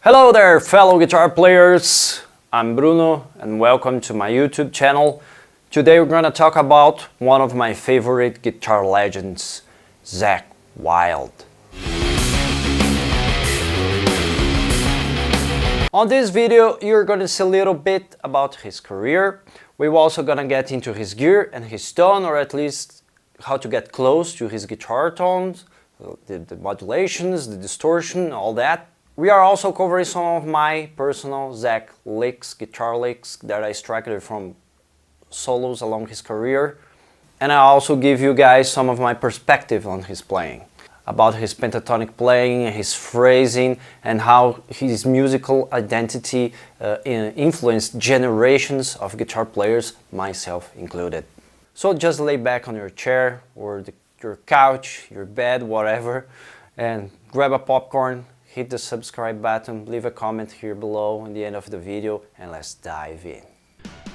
Hello there, fellow guitar players. I'm Bruno and welcome to my YouTube channel. Today we're gonna talk about one of my favorite guitar legends, Zakk Wylde. On this video you're gonna see a little bit about his career. We're also gonna get into his gear and his tone, or at least how to get close to his guitar tones, the modulations, the distortion, all that. We are also covering some of my personal Zakk licks, guitar licks that I extracted from solos along his career. And I also give you guys some of my perspective on his playing, about his pentatonic playing, his phrasing, and how his musical identity influenced generations of guitar players, myself included. So just lay back on your chair or your couch, your bed, whatever, and grab a popcorn, hit the subscribe button, leave a comment here below in the end of the video, and let's dive in.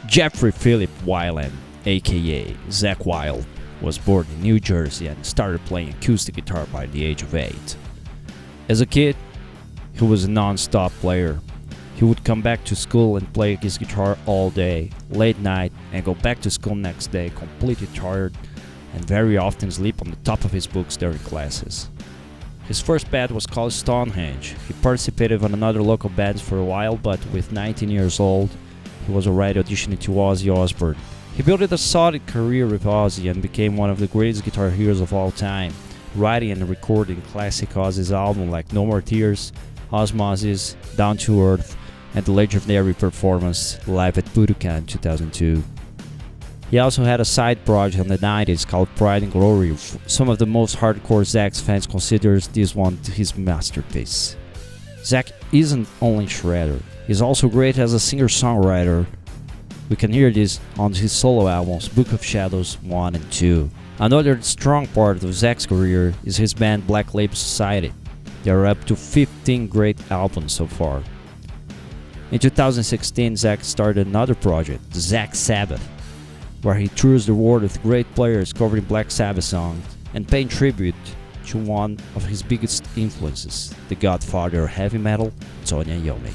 Jeffrey Philip Wylde, aka Zakk Wylde, was born in New Jersey and started playing acoustic guitar by the age of 8. As a kid, he was a non-stop player. He would come back to school and play his guitar all day, late night, and go back to school next day completely tired, and very often sleep on the top of his books during classes. His first band was called Stonehenge. He participated on another local bands for a while, but with 19 years old, he was already auditioning to Ozzy Osbourne. He built a solid career with Ozzy and became one of the greatest guitar heroes of all time, writing and recording classic Ozzy's albums like No More Tears, Osmosis, Down to Earth, and the legendary performance live at Budokan in 2002. He also had a side project in the 90s called Pride and Glory. Some of the most hardcore Zakk fans consider this one his masterpiece. Zakk isn't only shredder, he's also great as a singer-songwriter. We can hear this on his solo albums Book of Shadows 1 and 2. Another strong part of Zakk's career is his band Black Label Society. There are up to 15 great albums so far. In 2016, Zakk started another project, Zakk Sabbath, where he tours the world with great players covering Black Sabbath songs and paying tribute to one of his biggest influences, the godfather of heavy metal, Tony Iommi.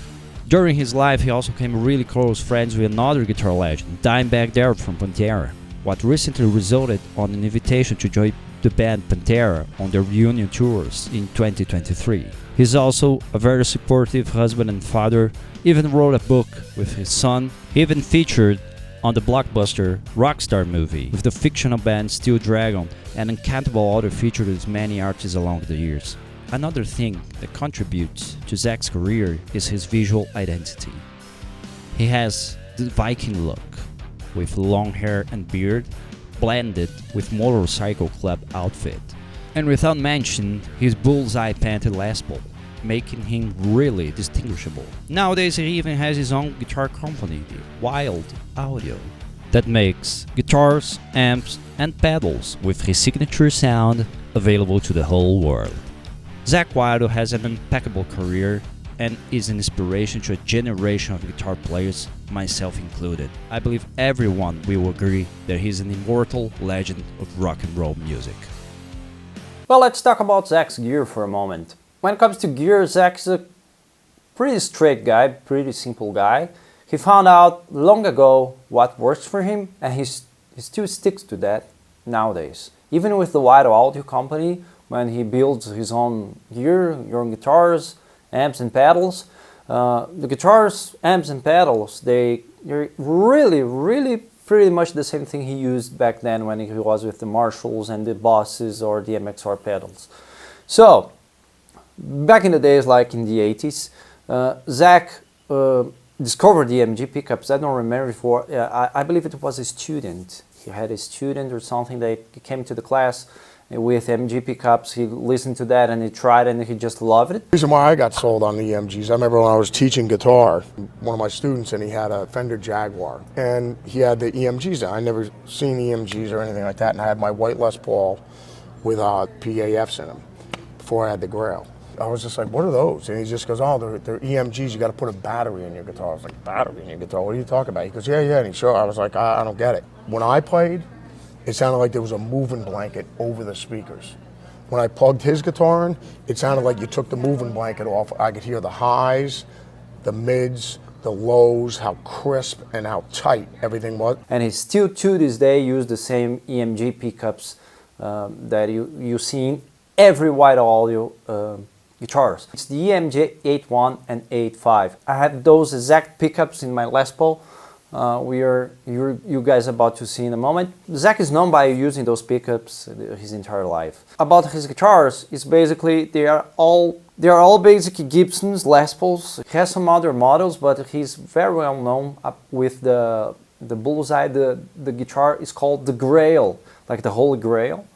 During his life, he also became really close friends with another guitar legend, Dimebag Darrell from Pantera, what recently resulted on an invitation to join the band Pantera on their reunion tours in 2023. He's also a very supportive husband and father, even wrote a book with his son. He even featured on the blockbuster Rockstar movie with the fictional band Steel Dragon, and uncountable other featured with many artists along the years. Another thing that contributes to Zakk's career is his visual identity. He has the Viking look, with long hair and beard, blended with motorcycle club outfit. And without mentioning his bullseye painted Les Paul, making him really distinguishable. Nowadays he even has his own guitar company, the Wylde Audio, that makes guitars, amps and pedals with his signature sound available to the whole world. Zakk Wylde has an impeccable career and is an inspiration to a generation of guitar players, myself included. I believe everyone will agree that he's an immortal legend of rock and roll music. Well, let's talk about Zakk's gear for a moment. When it comes to gear, Zakk's a pretty straight guy, pretty simple guy. He found out long ago what works for him, and he still sticks to that nowadays. Even with the Wylde Audio company, when he builds his own gear, your own guitars, amps and pedals, the guitars, amps and pedals, they're really pretty much the same thing he used back then when he was with the Marshalls and the Bosses or the MXR pedals. So, back in the days, like in the 80s, Zakk discovered the MG pickups. I don't remember before. I believe it was a student. he had a student or something that came to the class with EMG pickups. He listened to that and he tried and he just loved it. The reason why I got sold on the EMGs, I remember when I was teaching guitar, one of my students, and he had a Fender Jaguar, and he had the EMGs. I never seen EMGs or anything like that, and I had my white Les Paul with PAFs in them before I had the Grail. I was just like, what are those? And he just goes, oh, they're EMGs. You got to put a battery in your guitar. I was like, battery in your guitar? What are you talking about? He goes, yeah. And he showed. I was like, I don't get it. When I played, it sounded like there was a moving blanket over the speakers. When I plugged his guitar in, it sounded like you took the moving blanket off. I could hear the highs, the mids, the lows, how crisp and how tight everything was. And he still to this day uses the same EMG pickups that you see in every wide audio guitars. It's the EMG 8.1 and 8.5. I have those exact pickups in my Les Paul. You guys about to see in a moment. Zakk is known by using those pickups his entire life. About his guitars, it's basically they are all basic Gibsons, Les Pauls. He has some other models, but he's very well known with the bullseye. The guitar is called the Grail, like the Holy Grail.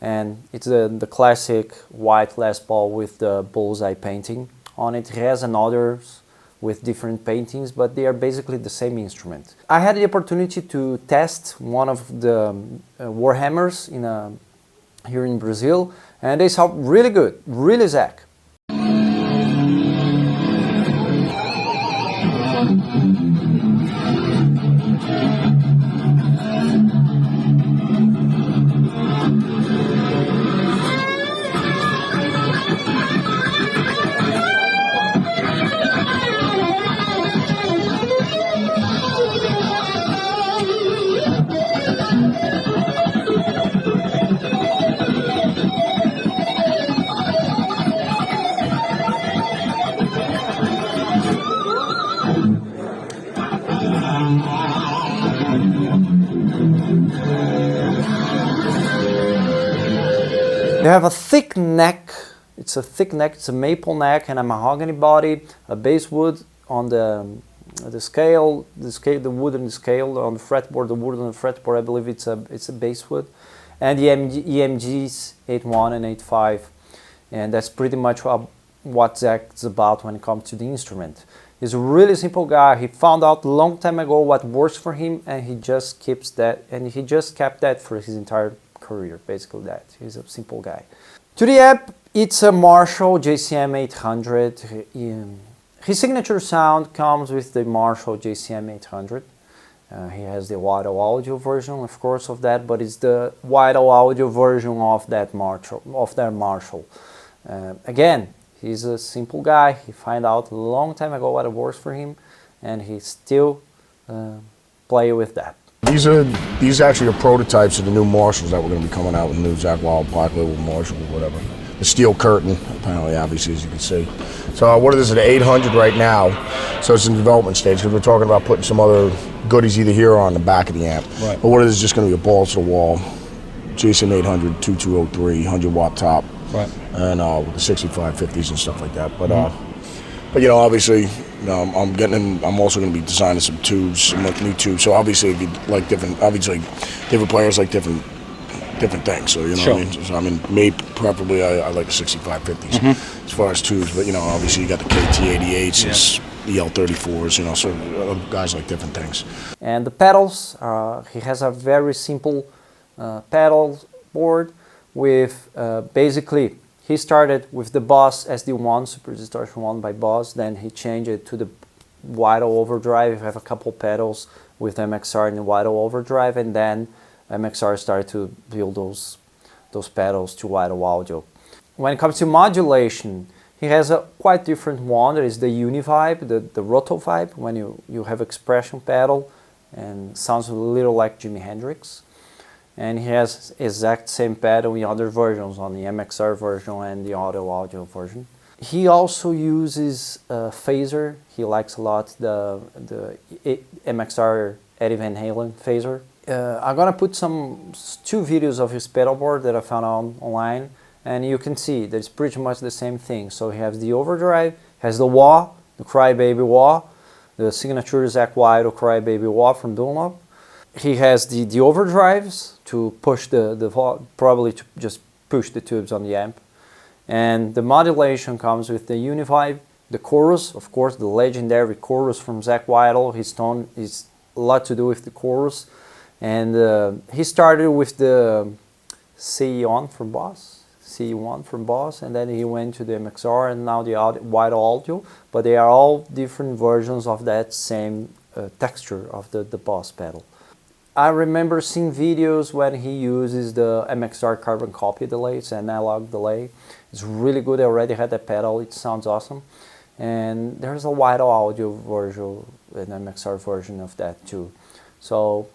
And it's the classic white Les Paul with the bullseye painting on it. It has others with different paintings, but they are basically the same instrument. I had the opportunity to test one of the Warhammers here in Brazil, and they sound really good, really Zakk. They have a thick neck. It's a thick neck. It's a maple neck and a mahogany body, a basswood on the wood on the scale on the fretboard. The wood on the fretboard, I believe it's a basswood, and the EMGs 8.1 and 8.5, and that's pretty much what Zakk is about when it comes to the instrument. He's a really simple guy. He found out a long time ago what works for him, and he just keeps that, and he just kept that for his entire career, basically that. He's a simple guy. To the amp, it's a Marshall JCM 800. His signature sound comes with the Marshall JCM 800. He has the wide audio version, of course, of that, but it's the wide audio version of that Marshall. Again, he's a simple guy. He found out a long time ago what works for him, and he still play with that. These actually are prototypes of the new Marshalls that we're going to be coming out with, the new Zakk Wylde Black Label Marshall or whatever. The steel curtain, apparently, obviously, as you can see. So what is it, an 800 right now? So it's in development stage because we're talking about putting some other goodies either here or on the back of the amp. Right. But what it is just going to be a balls to the wall, JCM 800, 2203, 100 watt top, right, and with the 6550s and stuff like that. But but you know, obviously, I'm also going to be designing some tubes, some new tubes. So obviously, if you like different players like different things. So you know, sure. What I mean, so I mean, maybe preferably I like the 6550s as far as tubes. But you know, obviously you got the KT88s, the L34s. You know, so guys like different things. And the pedals, he has a very simple pedal board with basically. He started with the Boss SD1, Super Distortion 1 by Boss, then he changed it to the Wylde Overdrive. You have a couple pedals with MXR and the Wylde Overdrive, and then MXR started to build those pedals to Wylde Audio. When it comes to modulation, he has a quite different one. There is the Univibe, the Roto Vibe, when you have expression pedal, and sounds a little like Jimi Hendrix. And he has exact same pedal in other versions, on the MXR version and the Audio version. He also uses phaser. He likes a lot the MXR Eddie Van Halen phaser. I'm gonna put two videos of his pedalboard that I found online, and you can see that it's pretty much the same thing. So he has the overdrive, has the wah, the Crybaby wah, the signature Zakk Wylde Crybaby wah from Dunlop. he has the overdrives to push probably to just push the tubes on the amp. And the modulation comes with the Univibe, the chorus, of course, the legendary chorus from Zakk Wylde. His tone is a lot to do with the chorus. And he started with the CE1 from Boss, and then he went to the MXR and now the Wide Audio, but they are all different versions of that same texture of the Boss pedal. I remember seeing videos when he uses the MXR carbon copy delay, it's an analog delay. It's really good. I already had that pedal, it sounds awesome. And there's a Wide Audio version, an MXR version of that too. So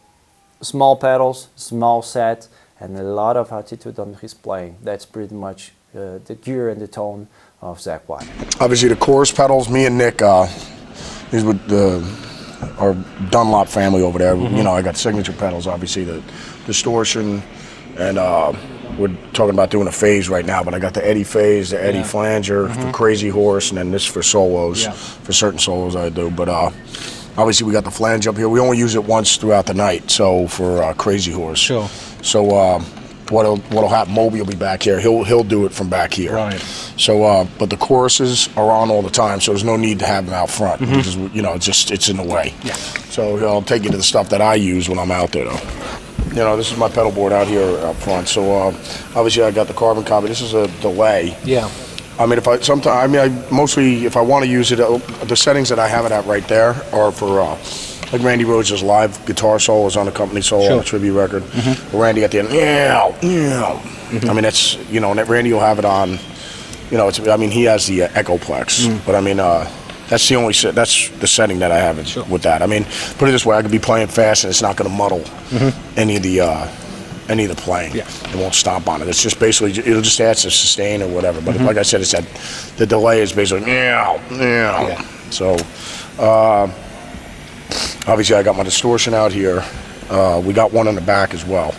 small pedals, small set, and a lot of attitude on his playing. That's pretty much the gear and the tone of Zakk Wylde. Obviously the chorus pedals, me and Nick, these with our Dunlop family over there. You know, I got signature pedals, obviously the distortion, and we're talking about doing a phase right now, but I got the Eddie phase, the Eddie flanger, the Crazy Horse, and then this for solos, for certain solos I do. But obviously we got the flange up here. We only use it once throughout the night, so for Crazy Horse. Sure. So what'll happen, Moby will be back here. He'll do it from back here. Right. So, but the choruses are on all the time, so there's no need to have them out front. Because, you know, it's in the way. Yeah. So I'll take you to the stuff that I use when I'm out there, though. You know, this is my pedal board out here up front. So obviously I got the carbon copy. This is a delay. Yeah. I mean, if I want to use it, the settings that I have it at right there are for like Randy Rhoads' live guitar solos on a company solo on a tribute record. Randy at the end, I mean, that's, you know, and Randy will have it on, you know, I mean, he has the Echoplex, but I mean, that's the setting that I have with that. I mean, put it this way, I could be playing fast and it's not going to muddle any of the playing. Yeah. It won't stomp on it. It's just basically, it'll just add to sustain or whatever. But like I said, it's that the delay is basically So obviously I got my distortion out here. We got one on the back as well.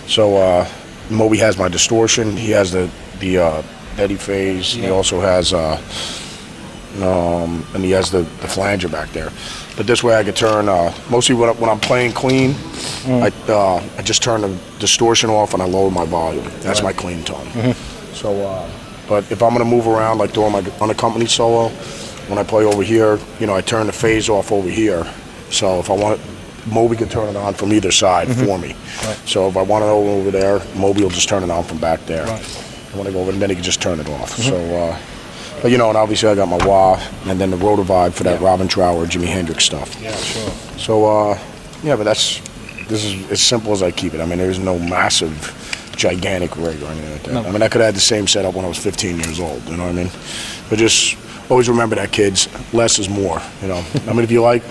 So Moby has my distortion. He has the Eddie phase. He also has and he has the flanger back there. But this way I could turn, mostly when I'm playing clean, I just turn the distortion off and I lower my volume. That's my clean tone. So, but if I'm gonna move around, like during my unaccompanied solo, when I play over here, you know, I turn the phase off over here. So if I want it, Moby can turn it on from either side for me. So if I want it over there, Moby will just turn it on from back there. I want to go over and then he can just turn it off. So, but you know, and obviously I got my wah and then the Rotovibe for that Robin Trower, Jimi Hendrix stuff. Yeah, sure. So, yeah, but this is as simple as I keep it. I mean, there's no massive, gigantic rig or anything like that. No. I mean, I could have had the same setup when I was 15 years old, you know what I mean? But just always remember that, kids, less is more, you know? I mean, if you like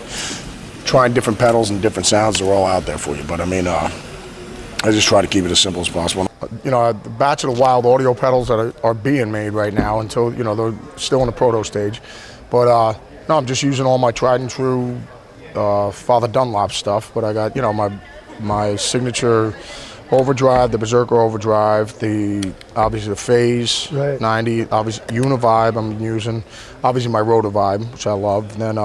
trying different pedals and different sounds, they're all out there for you. But I mean, I just try to keep it as simple as possible. You know, the batch of the Wild audio pedals that are being made right now until, you know, they're still in the proto stage. But no, I'm just using all my tried and true Father Dunlop stuff. But I got, you know, my signature overdrive, the Berserker overdrive, obviously the Phase 90, obviously Univibe I'm using, obviously my Rotovibe, which I love. And then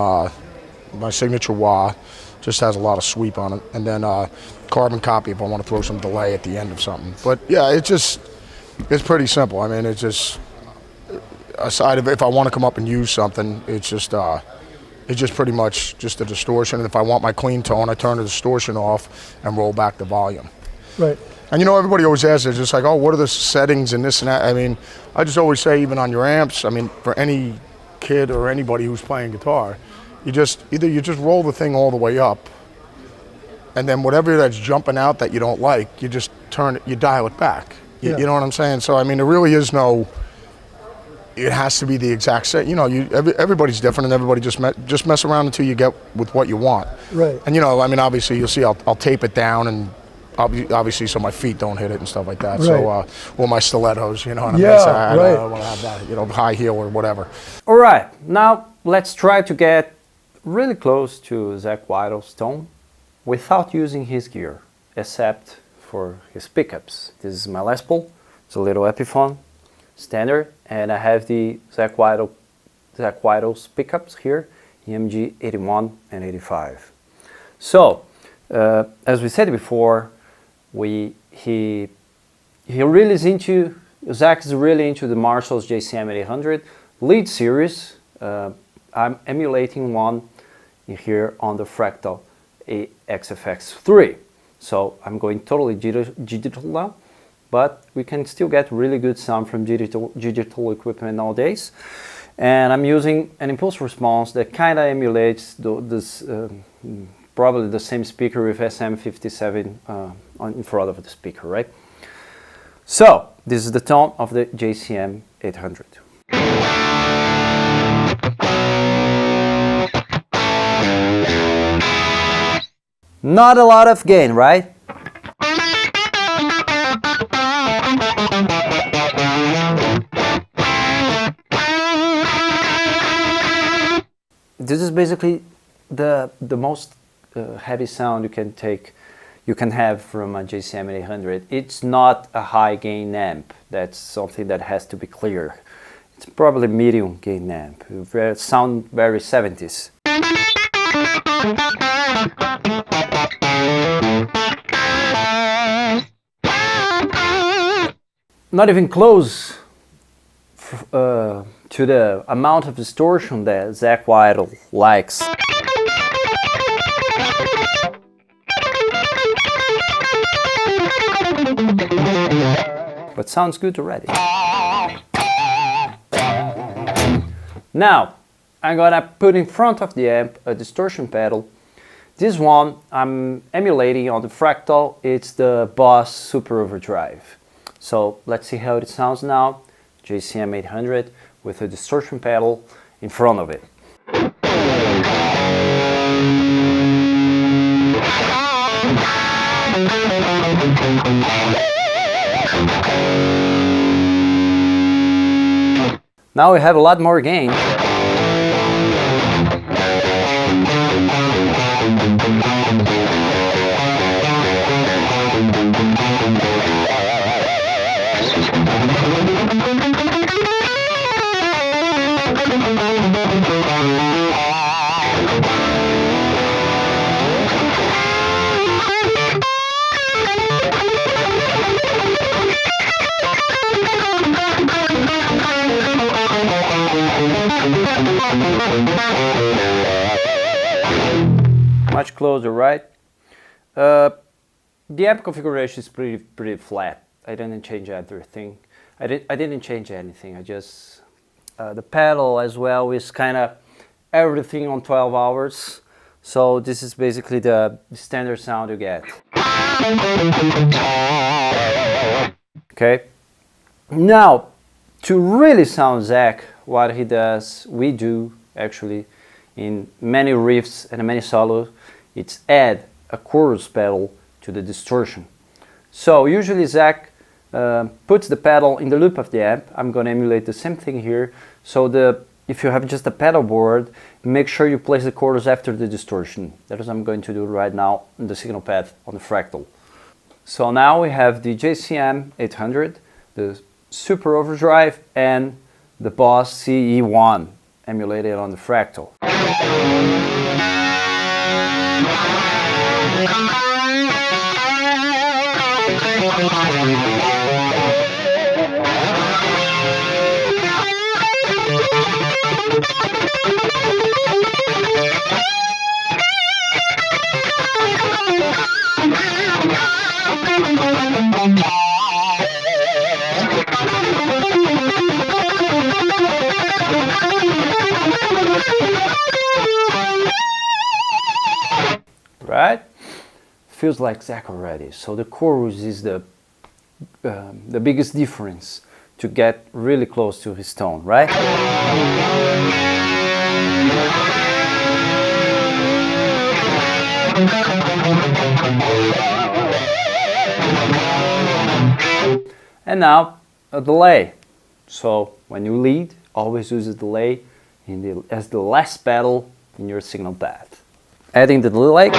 my signature wah just has a lot of sweep on it, and then carbon copy if I want to throw some delay at the end of something. But yeah, it's pretty simple. I mean, it's just, aside of if I want to come up and use something, it's just pretty much just a distortion. And if I want my clean tone, I turn the distortion off and roll back the volume. Right. And you know, everybody always asks, it's just like, oh, what are the settings and this and that? I mean, I just always say, even on your amps, I mean, for any kid or anybody who's playing guitar, you just roll the thing all the way up, and then whatever that's jumping out that you don't like, you just you dial it back. You know what I'm saying? So I mean, there really is no, it has to be the exact set. You know, everybody's different, and everybody just mess around until you get with what you want. Right. And you know, I mean, obviously you'll see I'll tape it down, and obviously so my feet don't hit it and stuff like that. Right. So or my stilettos, you know what I mean? So I want to have that, you know, high heel or whatever. All right, now let's try to get really close to Zakk Wylde's tone without using his gear, except for his pickups. This is my Les Paul. It's a little Epiphone standard, and I have the Zakk Wylde's pickups here, EMG 81 and 85. So As we said before, he really is into, Zakk is really into the Marshall's JCM 800 lead series. I'm emulating one here on the Fractal XFX3. So I'm going totally digital now, but we can still get really good sound from digital equipment nowadays. And I'm using an impulse response that kind of emulates this, probably the same speaker with SM57 in front of the speaker, right? So this is the tone of the JCM 800. Not a lot of gain, right? This is basically the most heavy sound you can have from a JCM 800. It's not a high gain amp. That's something that has to be clear. It's probably medium gain amp. Sound very 70s. Not even close to the amount of distortion that Zakk Wylde likes. But sounds good already. Now, I'm gonna put in front of the amp a distortion pedal. This one I'm emulating on the Fractal. It's the Boss Super Overdrive. So let's see how it sounds now. JCM 800 with a distortion pedal in front of it. Now we have a lot more gain. Much closer, right? The amp configuration is pretty flat. I didn't change everything. I didn't change anything. I just the pedal as well is kind of everything on 12 hours. So this is basically the standard sound you get. Okay. Now, to really sound Zakk, what he does, we do actually in many riffs and many solos, it's add a chorus pedal to the distortion. So usually Zakk puts the pedal in the loop of the amp. I'm going to emulate the same thing here. So if you have just a pedal board, make sure you place the chorus after the distortion. That is what I'm going to do right now in the signal path on the Fractal. So now we have the JCM 800, the Super Overdrive, and the Boss CE1 emulated on the Fractal. Right? Feels like Zakk already. So the chorus is the biggest difference to get really close to his tone, right? And now a delay. So when you lead, always use a delay as the last pedal in your signal path. Adding the delay.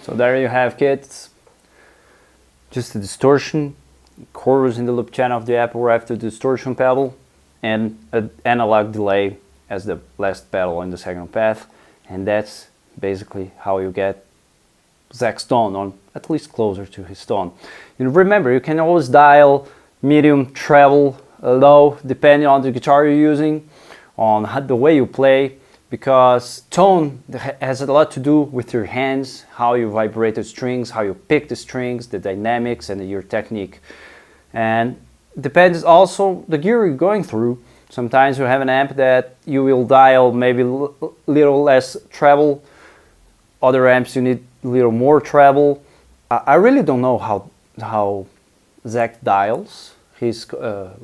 So there you have, kids, just a distortion, chorus in the loop channel of the Apple after the distortion pedal, and an analog delay as the last pedal in the second path, and that's basically how you get Zack's tone, on at least closer to his tone. And remember, you can always dial medium, treble, low, depending on the guitar you're using, on the way you play, because tone has a lot to do with your hands, how you vibrate the strings, how you pick the strings, the dynamics, and your technique. And depends also the gear you're going through. Sometimes you have an amp that you will dial maybe a little less treble. Other amps you need a little more treble. I really don't know how Zack dials his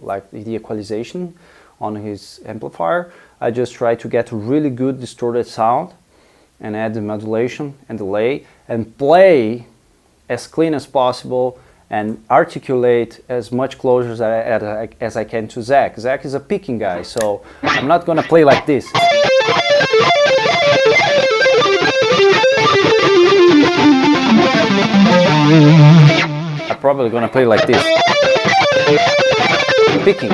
like the equalization on his amplifier. I just try to get a really good distorted sound and add the modulation and delay and play as clean as possible and articulate as much closer as I can to Zack. Zack is a picking guy, so I'm not gonna play like this. I'm probably gonna play like this. Picking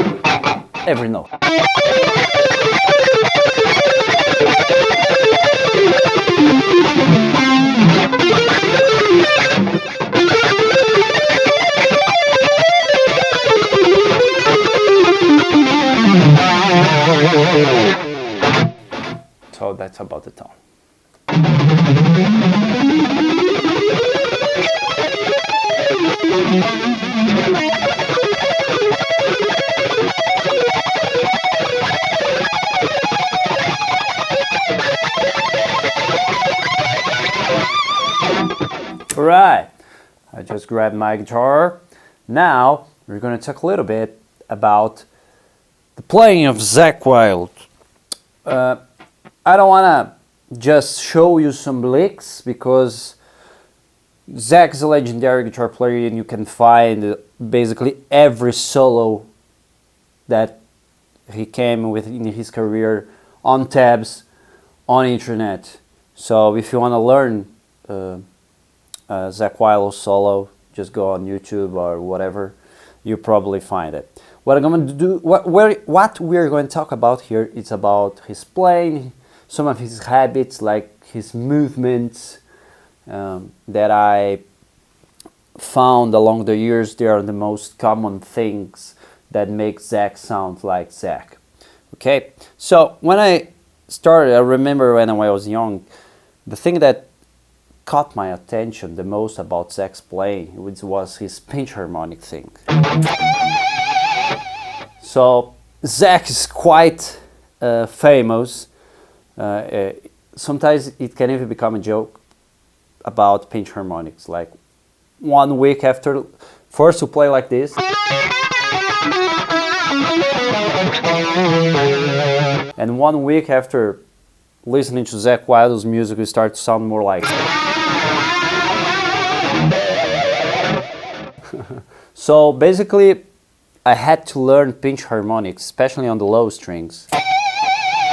every note. So that's about the tone. Alright, I just grabbed my guitar. Now we're going to talk a little bit about the playing of Zakk Wylde. I don't want to just show you some licks because Zack is a legendary guitar player and you can find basically every solo that he came with in his career on tabs on internet. So if you want to learn Zakk Wylde solo, just go on YouTube or whatever, you probably find it. What I'm going to do, what we're going to talk about here is about his playing, some of his habits, like his movements that I found along the years. They are the most common things that make Zack sound like Zack. Okay, so when I started, I remember when I was young, the thing that caught my attention the most about Zack's playing, which was his pinch harmonic thing. So Zack is quite famous. Sometimes it can even become a joke about pinch harmonics. Like 1 week after, first you play like this, and 1 week after listening to Zakk Wylde's music, you start to sound more like. So basically, I had to learn pinch harmonics, especially on the low strings,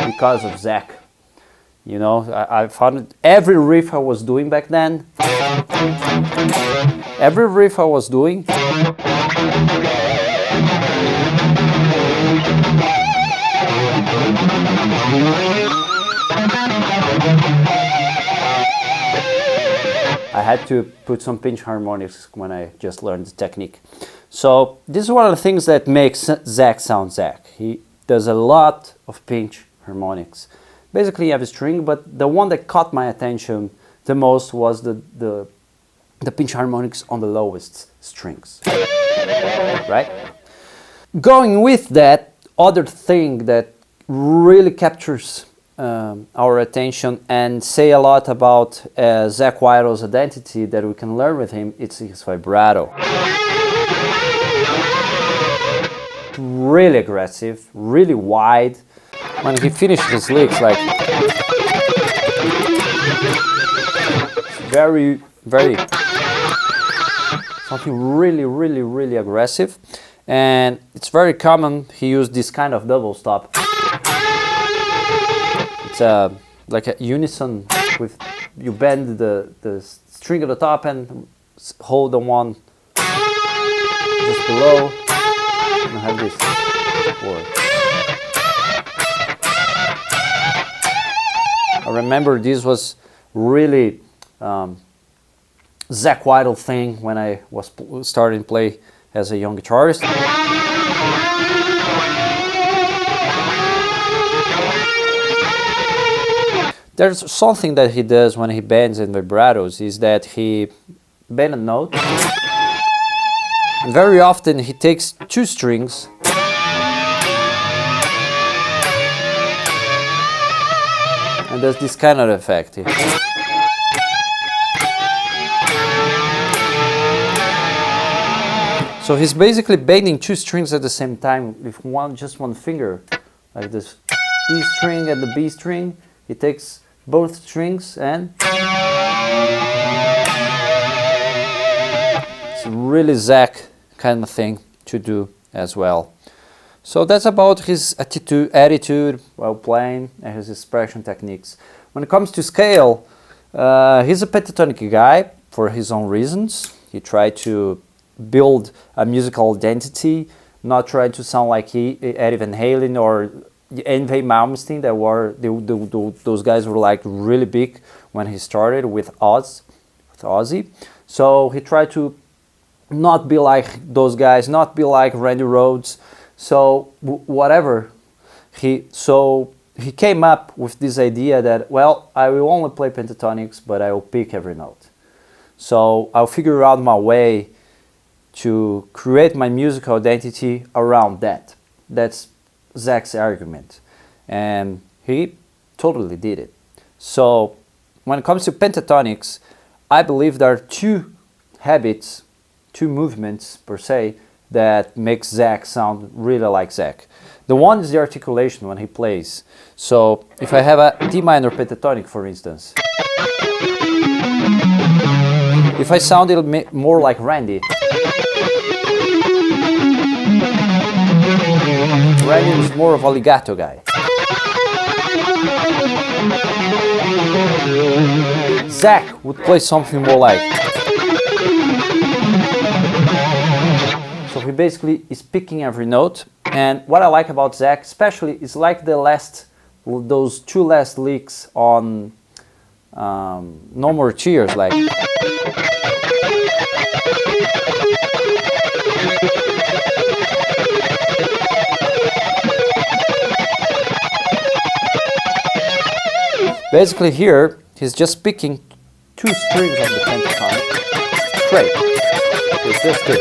because of Zack. You know, I found every riff I was doing back then, had to put some pinch harmonics when I just learned the technique. So this is one of the things that makes Zakk sound Zakk. He does a lot of pinch harmonics. Basically you have a string, but the one that caught my attention the most was the pinch harmonics on the lowest strings, right? Going with that, other thing that really captures our attention and say a lot about Zakk Wylde's identity that we can learn with him, it's his vibrato. Really aggressive, really wide. When he finished his licks, like very, something really aggressive. And it's very common he used this kind of double stop. It's like a unison with, you bend the string at the top and hold the one just below, and you have this chord. I remember this was really Zakk Wylde thing when I was starting to play as a young guitarist. There's something that he does when he bends in vibratos, is that he bends a note, and very often he takes two strings and does this kind of effect here. So he's basically bending two strings at the same time with just one finger, like this E string and the B string. He takes both strings and it's really Zakk kind of thing to do as well. So that's about his attitude while playing and his expression techniques. When it comes to scale, he's a pentatonic guy for his own reasons. He tried to build a musical identity, not trying to sound like Eddie Van Halen or Yngwie Malmsteen. That were those guys were like really big when he started with Ozzy. So he tried to not be like those guys, not be like Randy Rhoads. So whatever, he came up with this idea that, well, I will only play pentatonics, but I will pick every note. So I'll figure out my way to create my musical identity around that. That's Zakk's argument, and he totally did it. So when it comes to pentatonics, I believe there are two habits, two movements per se, that makes Zakk sound really like Zakk. The one is the articulation when he plays. So if I have a D minor pentatonic, for instance, if I sound a little more like Randy, Randy is more of a legato guy. Zakk would play something more like. So he basically is picking every note. And what I like about Zakk especially is like those two last licks on No More Tears, like. Basically here, he's just picking two strings of the pentatonic straight, with just this,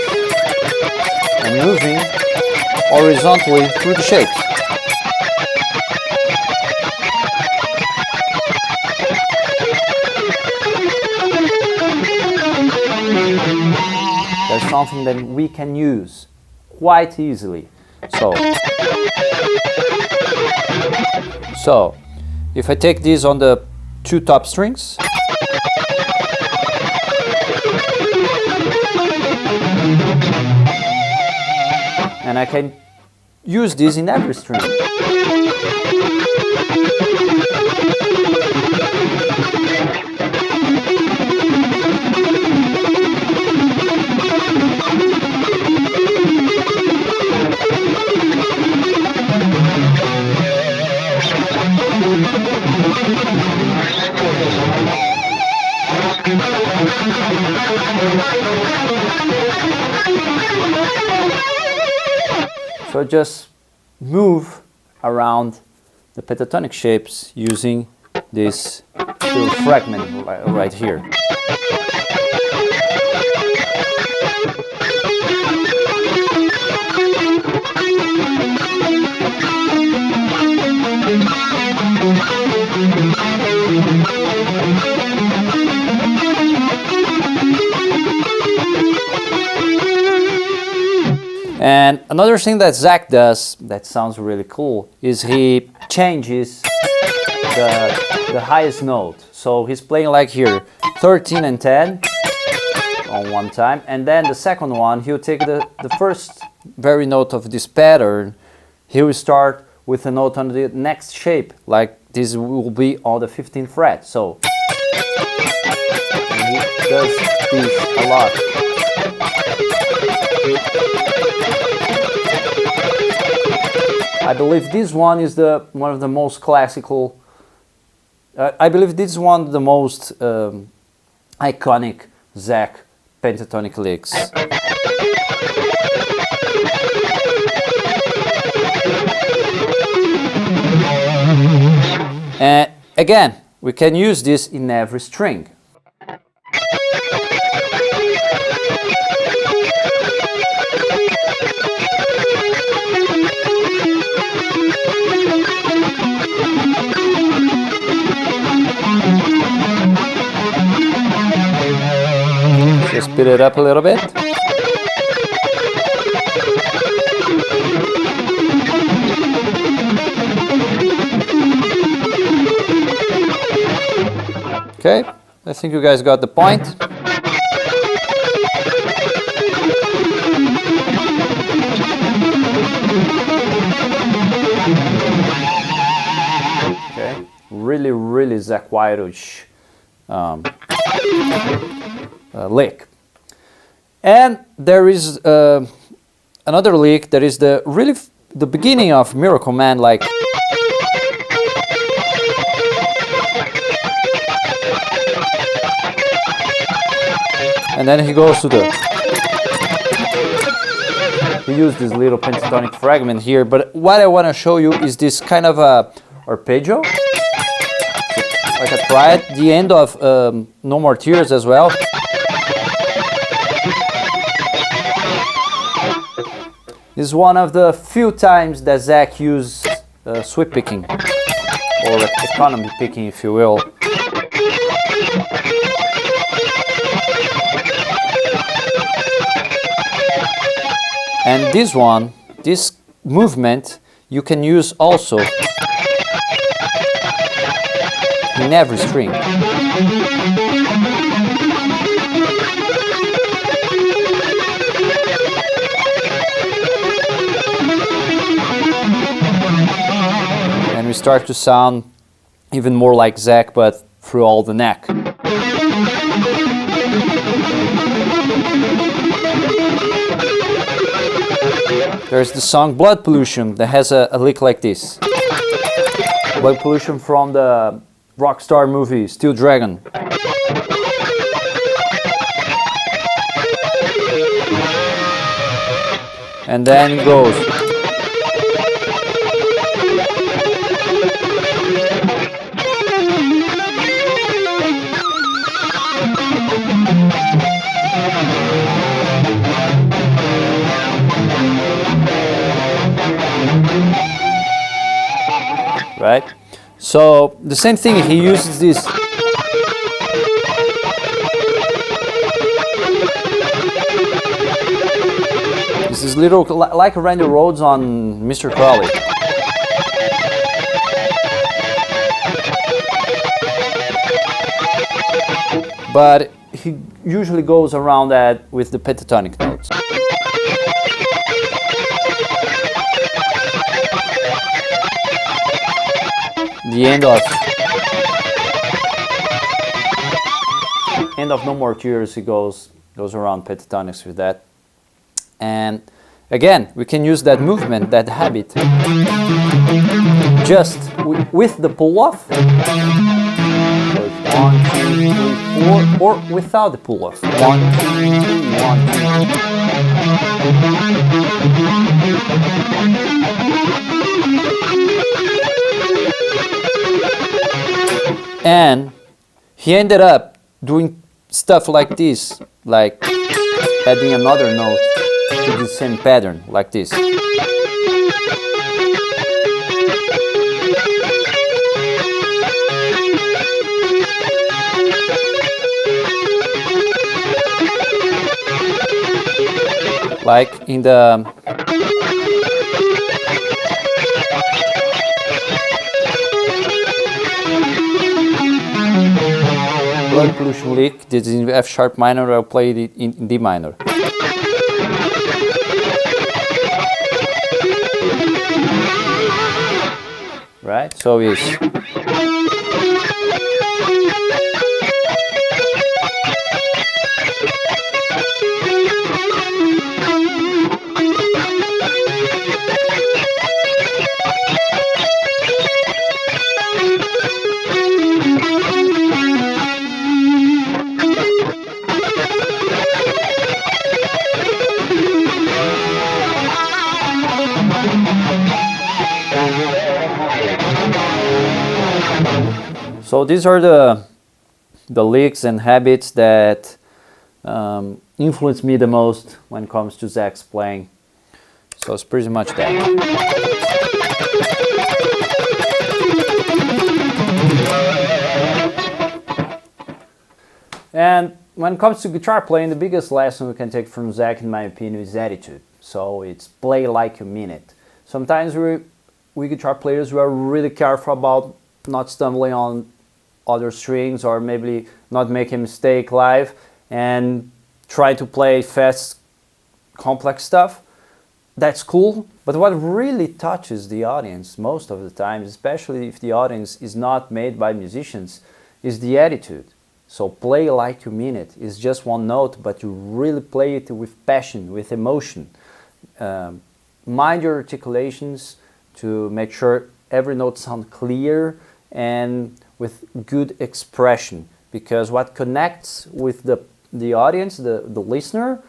and moving horizontally through the shapes. That's something that we can use quite easily. So if I take these on the two top strings, and I can use this in every string. So just move around the pentatonic shapes using this little fragment right here. And another thing that Zakk does that sounds really cool is he changes the highest note. So he's playing like here 13 and 10 on one time, and then the second one he'll take the first very note of this pattern. He will start with a note on the next shape, like this will be on the 15th fret. So and he does this a lot. I believe this one is one of the most classical. I believe this is one of the most iconic Zakk pentatonic licks. And again, we can use this in every string. Just speed it up a little bit. Okay, I think you guys got the point. Okay, really Zakk Wylde-ish lick. And there is another lick that is the beginning of Miracle Man, like. And then he goes to he used this little pentatonic fragment here, but what I want to show you is this kind of a arpeggio, like a triad, the end of No More Tears as well. This is one of the few times that Zakk used sweep picking, or economy picking, if you will. And this one, this movement, you can use also in every string. And we start to sound even more like Zakk, but through all the neck. There's the song Blood Pollution that has a lick like this. Blood Pollution from the Rockstar movie, Steel Dragon. And then it goes. Right? So the same thing, he uses this. This is little like Randy Rhoads on Mr. Crowley. But he usually goes around that with the pentatonic notes. The end of No More Tears, he goes around pentatonics with that. And again, we can use that movement, that habit, just with the pull-off. So it's 1, 2, 3, 4, or without the pull-off. 1, 2, 3, 1, 2. And he ended up doing stuff like this, like adding another note to the same pattern, like this. Like in the blood pollution leak, this is in F sharp minor, I'll play it in D minor. Right, so it's so these are the licks and habits that influence me the most when it comes to Zack's playing. So it's pretty much that. And when it comes to guitar playing, the biggest lesson we can take from Zack, in my opinion, is attitude. So it's play like you mean it. Sometimes we guitar players, we are really careful about not stumbling on other strings, or maybe not making a mistake live and try to play fast, complex stuff. That's cool, but what really touches the audience most of the time, especially if the audience is not made by musicians, is the attitude. So play like you mean it. It's just one note, but you really play it with passion, with emotion. Mind your articulations to make sure every note sounds clear and with good expression, because what connects with the audience, the listener,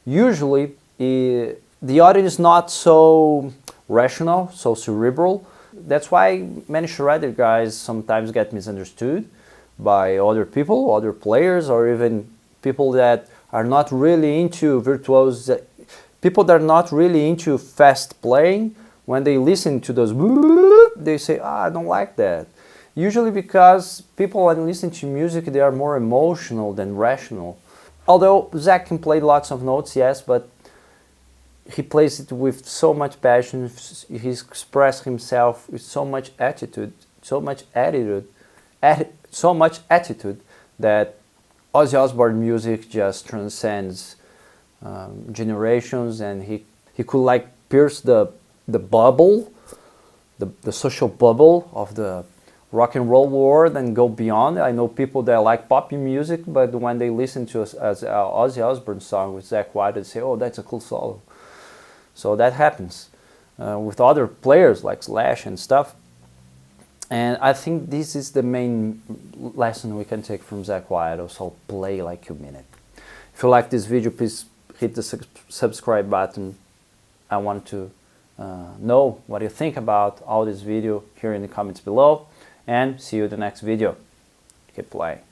usually the audience is not so rational, so cerebral. That's why many shredder guys sometimes get misunderstood by other people, other players, or even people that are not really into virtuos, people that are not really into fast playing. When they listen to those, they say, I don't like that. Usually because people, when listen to music, they are more emotional than rational. Although Zack can play lots of notes, yes, but he plays it with so much passion, he expresses himself with so much attitude, so much attitude that Ozzy Osbourne music just transcends generations, and he could like pierce the bubble, the social bubble of the rock and roll world and go beyond. I know people that like poppy music, but when they listen to Ozzy Osbourne song with Zakk Wylde, they say, oh, that's a cool solo. So that happens with other players like Slash and stuff. And I think this is the main lesson we can take from Zakk Wylde. So play like you mean it. If you like this video, please hit the subscribe button. I want to know what you think about all this video here in the comments below. And see you in the next video. Keep playing.